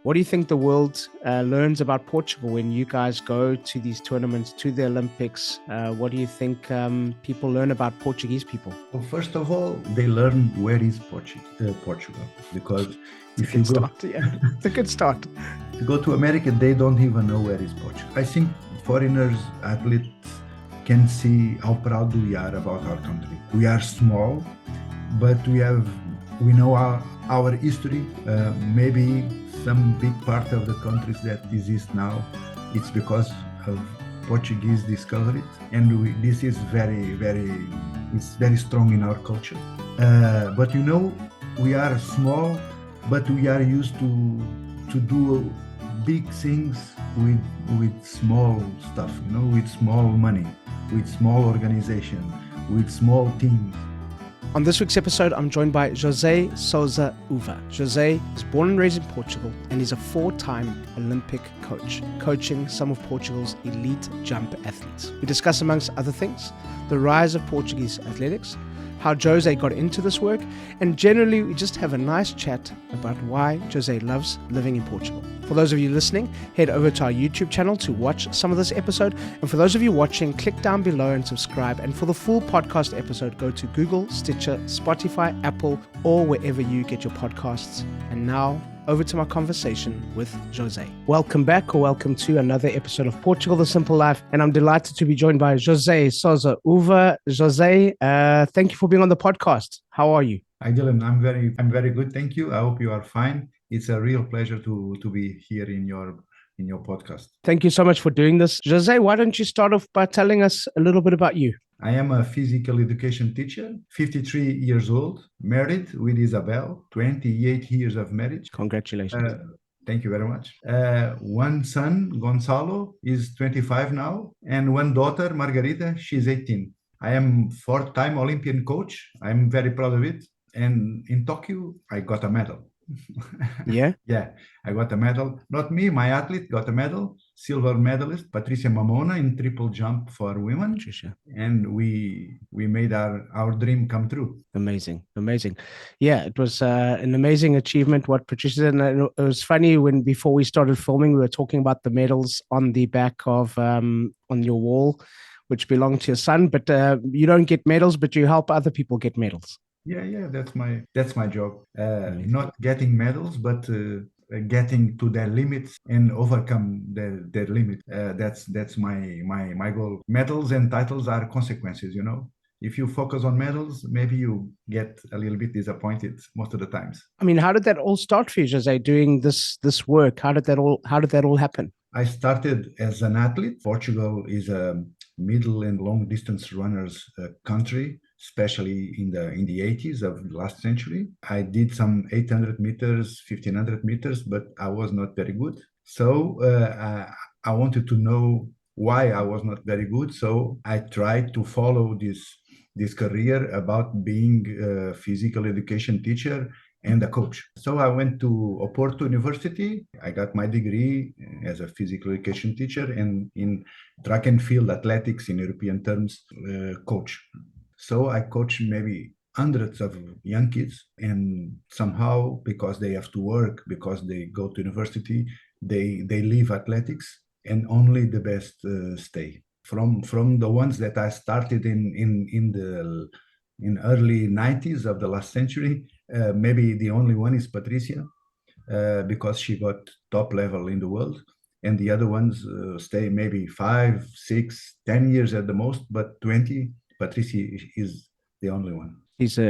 What do you think the world learns about Portugal when you guys go to these tournaments, to the Olympics? What do you think people learn about Portuguese people? Well, first of all, they learn where is Portugal, because It's a good start. Yeah, it's a good start. If you go to America, they don't even know where is Portugal. I think foreigners, athletes, can see how proud we are about our country. We are small, but we know our history. Maybe some big part of the countries that exist now, it's because of Portuguese discovered it, and this is it's very strong in our culture. But we are small, but we are used to do big things with small stuff, with small money, with small organization, with small teams. On this week's episode, I'm joined by José Sousa Uva. José is born and raised in Portugal, and he's a 4-time Olympic coach, coaching some of Portugal's elite jump athletes. We discuss, amongst other things, the rise of Portuguese athletics, how José got into this work, and generally we just have a nice chat about why José loves living in Portugal. For those of you listening, head over to our YouTube channel to watch some of this episode. And for those of you watching, click down below and subscribe. And for the full podcast episode, go to Google, Stitcher, Spotify, Apple, or wherever you get your podcasts. And now, over to my conversation with José. Welcome back, or welcome to another episode of Portugal, The Simple Life. And I'm delighted to be joined by José Sousa Uva. José, thank you for being on the podcast. How are you? Hi, Dylan. I'm very good. Thank you. I hope you are fine. It's a real pleasure to be here in your podcast. Thank you so much for doing this. José, why don't you start off by telling us a little bit about you? I am a physical education teacher, 53 years old, married with Isabel, 28 years of marriage. Congratulations. Thank you very much. One son, Gonzalo, is 25 now, and one daughter, Margarita, she's 18. I am 4-time Olympian coach. I'm very proud of it. And in Tokyo, I got a medal. Yeah? Yeah, I got a medal. Not me, my athlete got a medal. Silver medalist, Patricia Mamona, in triple jump for women. Patricia. And we made our dream come true. Amazing. Yeah, it was an amazing achievement what Patricia did. And it was funny before we started filming, we were talking about the medals on the back of, on your wall, which belong to your son. But you don't get medals, but you help other people get medals. Yeah, that's my job. Not getting medals, but getting to their limits and overcome their limit. That's my goal. Medals and titles are consequences, If you focus on medals, maybe you get a little bit disappointed most of the times. I mean, how did that all start for you, José, doing this work? How did that all happen? I started as an athlete. Portugal is a middle and long distance runners country, especially in the 80s of the last century. I did some 800 meters, 1500 meters, but I was not very good. So I wanted to know why I was not very good. So I tried to follow this career about being a physical education teacher and a coach. So I went to Oporto University. I got my degree as a physical education teacher and in track and field athletics, in European terms, coach. So I coach maybe hundreds of young kids, and somehow, because they have to work, because they go to university, they leave athletics, and only the best stay. From the ones that I started in early 90s of the last century, maybe the only one is Patricia, because she got top level in the world, and the other ones stay maybe 5, 6, 10 years at the most, but 20. Patricia is the only one.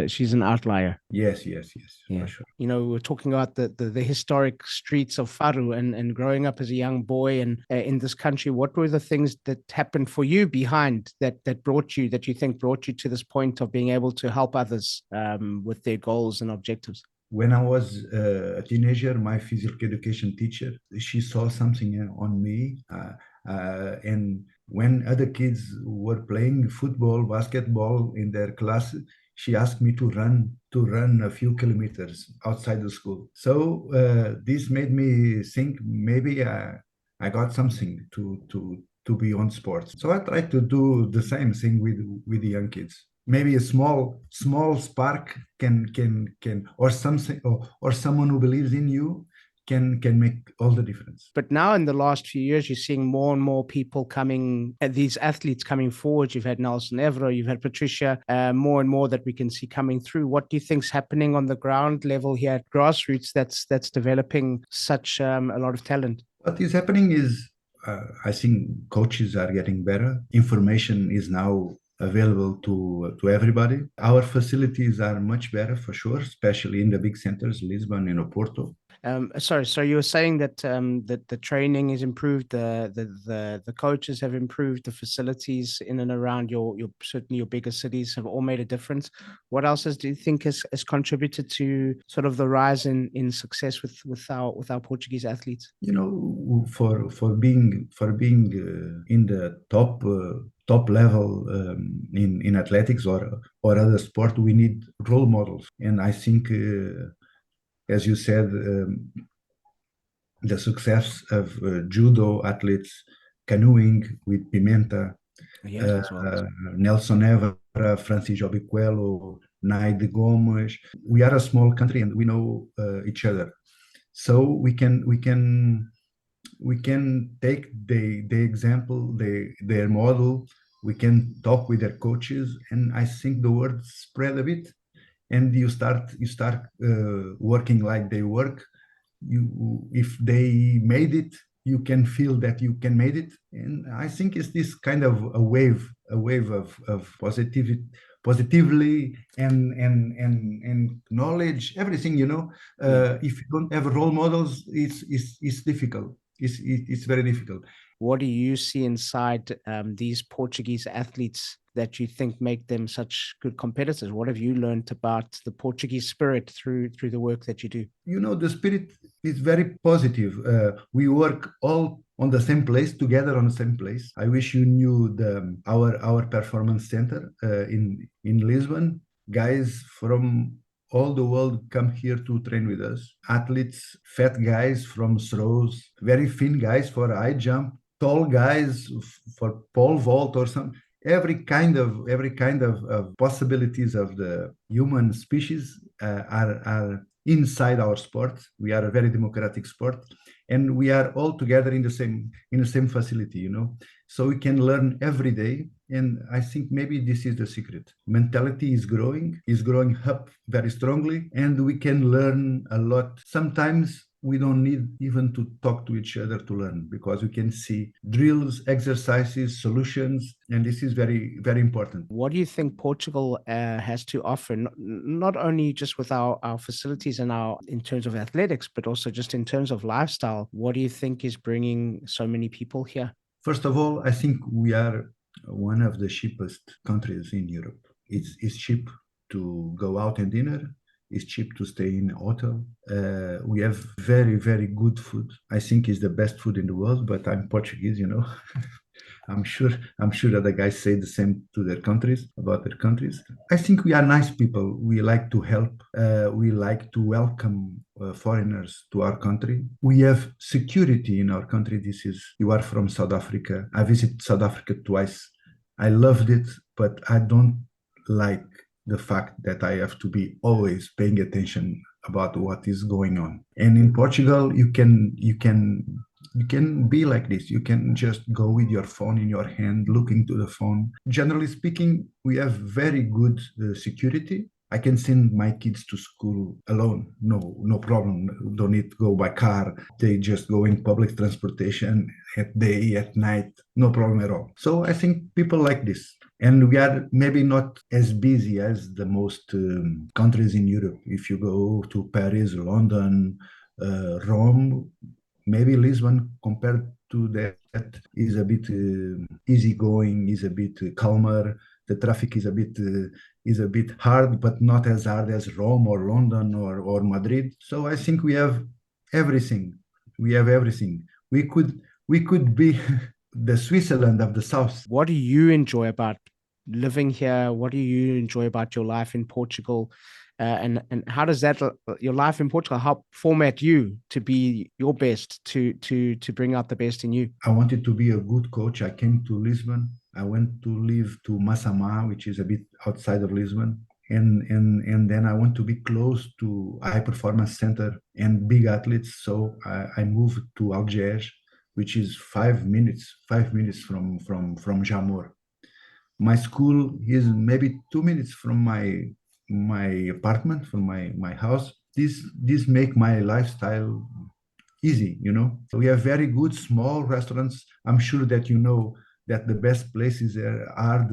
She's an outlier. Yes, yeah. For sure. We're talking about the historic streets of Faro and growing up as a young boy and in this country. What were the things that happened for you behind that you think brought you to this point of being able to help others with their goals and objectives? When I was a teenager, my physical education teacher, she saw something on me, and when other kids were playing football, basketball in their class, she asked me to run a few kilometers outside the school. So this made me think maybe I got something to be on sports. So I tried to do the same thing with the young kids. Maybe a small spark can or something or someone who believes in you can make all the difference. But now in the last few years, you're seeing more and more people coming, these athletes coming forward. You've had Nelson Evero, you've had Patricia, more and more that we can see coming through. What do you think's happening on the ground level here at grassroots that's developing such a lot of talent? What is happening is, I think coaches are getting better. Information is now available to everybody. Our facilities are much better for sure, especially in the big centers, Lisbon and Oporto. Sorry, so you were saying that that the training is improved, the coaches have improved, the facilities in and around your certainly your bigger cities have all made a difference. What else do you think has contributed to sort of the rise in success with our Portuguese athletes? You know, for being in the top level in athletics or other sport, we need role models, and I think. As you said, the success of judo athletes, canoeing with Pimenta, Yes, well. Nelson Évora, Francis Obiquelo, Naide Gomes. We are a small country and we know each other, so we can take the example, their model. We can talk with their coaches, and I think the word spread a bit. And you start working like they work. If they made it, you can feel that you can made it. And I think it's this kind of a wave of positively and knowledge, everything, you know. If you don't have role models, it's difficult. It's very difficult. What do you see inside these Portuguese athletes that you think make them such good competitors? What have you learned about the Portuguese spirit through the work that you do? You know, the spirit is very positive. We work all on the same place, together on the same place. I wish you knew our performance center in Lisbon. Guys from all the world come here to train with us. Athletes, fat guys from throws, very thin guys for high jump, tall guys for pole vault or some. Every kind of possibilities of the human species are inside our sport. We are a very democratic sport, and we are all together in the same facility, you know. So we can learn every day, and I think maybe this is the secret. Mentality is growing up very strongly, and we can learn a lot. Sometimes we don't need even to talk to each other to learn, because we can see drills, exercises, solutions, and this is very, very important. What do you think Portugal has to offer, not only just with our facilities and in terms of athletics, but also just in terms of lifestyle? What do you think is bringing so many people here? First of all, I think we are one of the cheapest countries in Europe. It's cheap to go out and dinner. It's cheap to stay in a hotel. We have very, very good food. I think it's the best food in the world, but I'm Portuguese, you know. I'm sure that the guys say the same to their countries, about their countries. I think we are nice people. We like to help. We like to welcome foreigners to our country. We have security in our country. You are from South Africa. I visited South Africa twice. I loved it, but I don't like the fact that I have to be always paying attention about what is going on. And in Portugal, you can be like this. You can just go with your phone in your hand, looking to the phone. Generally speaking, we have very good security. I can send my kids to school alone. No problem. Don't need to go by car. They just go in public transportation at day, at night. No problem at all. So I think people like this. And we are maybe not as busy as the most countries in Europe. If you go to Paris, London, Rome, maybe Lisbon compared to that is a bit easygoing, is a bit calmer. The traffic is a bit hard, but not as hard as Rome or London or Madrid. So I think we have everything. We have everything. We could be the Switzerland of the South. What do you enjoy about living here? What do you enjoy about your life in Portugal? And how does that your life in Portugal help format you to be your best, to bring out the best in you? I wanted to be a good coach. I came to Lisbon. I went to live to Massamá, which is a bit outside of Lisbon. and then I want to be close to high performance center and big athletes. So I moved to Algiers, which is 5 minutes from Jamor. My school is maybe 2 minutes from my apartment, from my house. This make my lifestyle easy, you know. We have very good small restaurants. I'm sure that you know that the best places are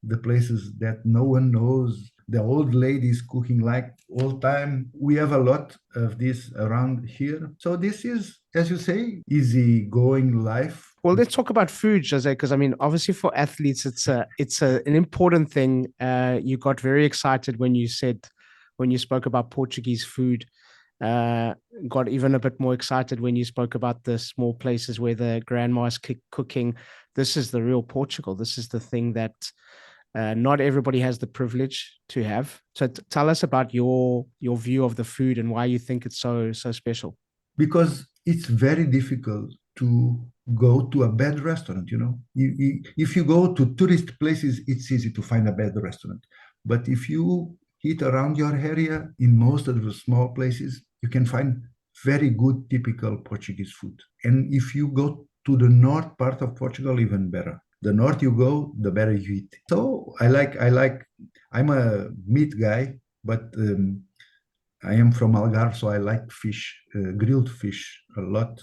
the places that no one knows. The old ladies cooking like all time. We have a lot of this around here. So this is, as you say, easy going life. Well, let's talk about food, Jose, because I mean, obviously for athletes, an important thing. You got very excited when you spoke about Portuguese food. Uh, got even a bit more excited when you spoke about the small places where the grandma is cooking. This is the real Portugal. This is the thing that not everybody has the privilege to have. So tell us about your view of the food and why you think it's so special. Because it's very difficult to go to a bad restaurant, you know. If you go to tourist places, it's easy to find a bad restaurant. But if you eat around your area, in most of the small places, you can find very good typical Portuguese food. And if you go to the north part of Portugal, even better. The north you go, the better you eat. So I'm a meat guy, but I am from Algarve, so I like fish, grilled fish a lot,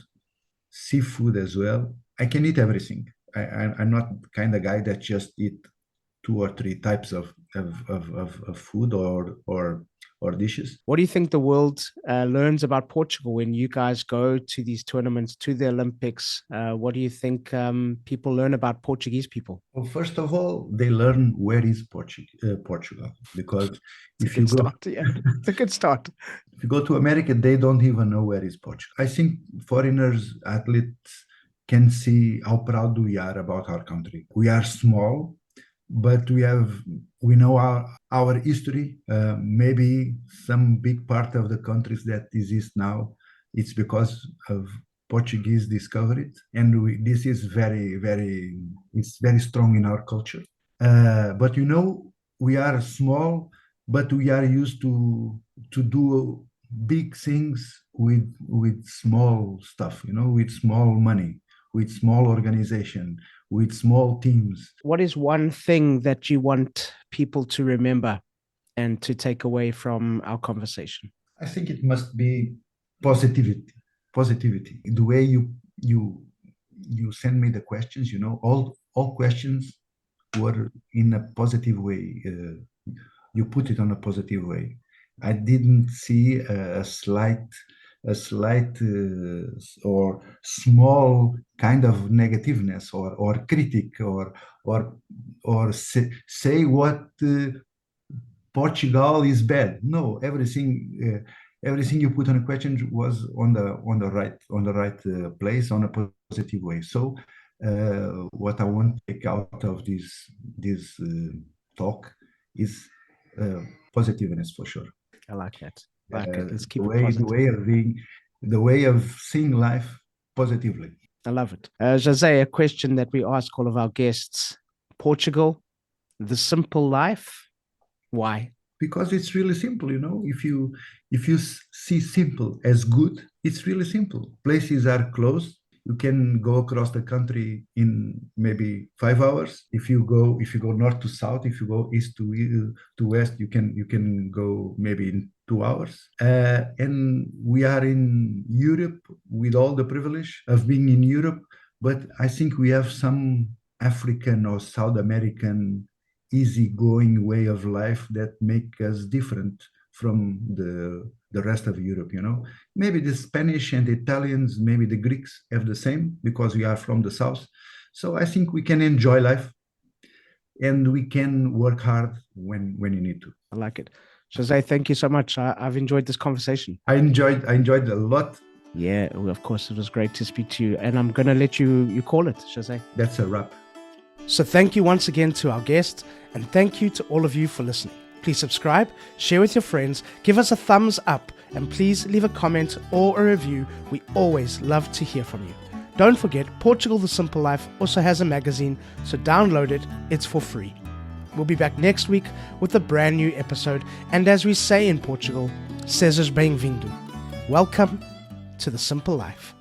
seafood as well. I can eat everything. I'm not kind of guy that just eat two or three types of food or dishes. What do you think the world learns about Portugal when you guys go to these tournaments, to the Olympics? What do you think people learn about Portuguese people? Well, first of all, they learn where is Portugal, because It's a good start. Yeah, it's a good start. If you go to America, they don't even know where is Portugal. I think foreigners, athletes can see how proud we are about our country. We are small, but we know our history. Maybe some big part of the countries that exist now, it's because of Portuguese discovered it, and this is it's very strong in our culture. But you know, we are small, but we are used to do big things with small stuff, you know, with small money, with small organization, with small teams. What is one thing that you want people to remember and to take away from our conversation? I think it must be positivity. Positivity. The way you send me the questions, you know, all questions were in a positive way. You put it on a positive way. I didn't see a slight or small kind of negativeness or critic or say what Portugal is bad. No, everything you put on a question was on the right place, on a positive way. So what I want to take out of this talk is positiveness, for sure. I like that. Let's keep it positive. The way of seeing life positively. I love it. José, a question that we ask all of our guests: Portugal, the simple life. Why? Because it's really simple, you know. If you see simple as good, it's really simple. Places are close. You can go across the country in maybe 5 hours. If you go north to south, if you go east to west, you can go maybe in 2 hours. And we are in Europe with all the privilege of being in Europe, but I think we have some African or South American easygoing way of life that make us different from the rest of Europe, you know. Maybe the Spanish and the Italians, maybe the Greeks have the same because we are from the south. So I think we can enjoy life and we can work hard when you need to. I like it. José, thank you so much. I've enjoyed this conversation. I enjoyed a lot. Yeah, well, of course, it was great to speak to you. And I'm going to let you call it, José. That's a wrap. So thank you once again to our guests, and thank you to all of you for listening. Please subscribe, share with your friends, give us a thumbs up, and please leave a comment or a review. We always love to hear from you. Don't forget, Portugal the Simple Life also has a magazine, so download it. It's for free. We'll be back next week with a brand new episode. And as we say in Portugal, sejas bem-vindo. Welcome to the simple life.